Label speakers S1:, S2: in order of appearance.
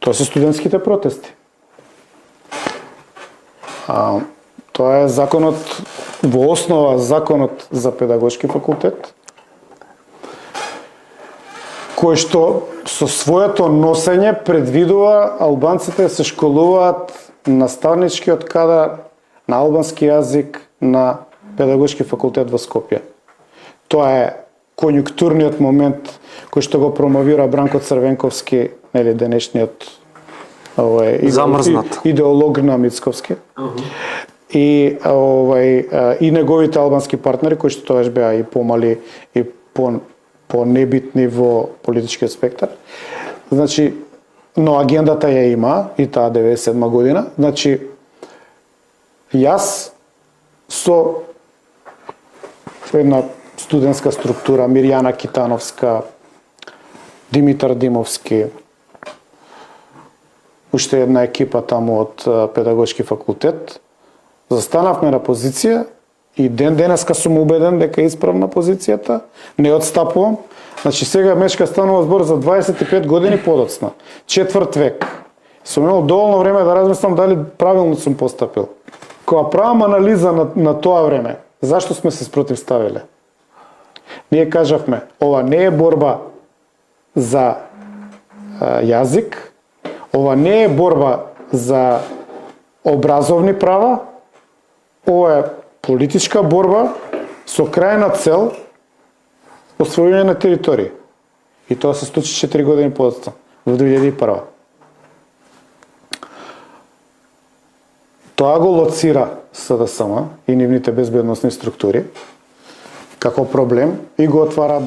S1: Тоа се студентските протести. Тоа е законот, во основа законот за педагошки факултет, кој што со своето носење предвидува албанците се школуваат наставничкиот кадар на албански јазик на педагошки факултет во Скопје. Тоа е конјунктурниот момент кој што го промовира Бранко Црвенковски, нели денешниот
S2: замрзнат
S1: идеолог на Мицковски. И и неговите албански партнери кои што тогаш беа и помали и по небитни во политичкиот спектар. Значи, но агендата ја има и таа 97 година. Значи, јас со една студентска структура, Мирјана Китановска, Димитар Димовски, уште една екипа таму од педагошки факултет, застанавме на позиција и денеска сум убеден дека е исправна позицијата, не отстапувам. Значи сега мечка станува збор за 25 години подоцна, четврт век. Сум имал доволно време да размислам дали правилно сум постапил. Кога правам анализа на тоа време, зашто сме се спротивставиле? Ние кажавме, ова не е борба за јазик, ова не е борба за образовни права, ова е политичка борба со крајна цел освојување на територија. И тоа се случи 4 години подоцна, во 2001. Тоа го лоцира СДСМ и нивните безбедносни структури како проблем и го отвара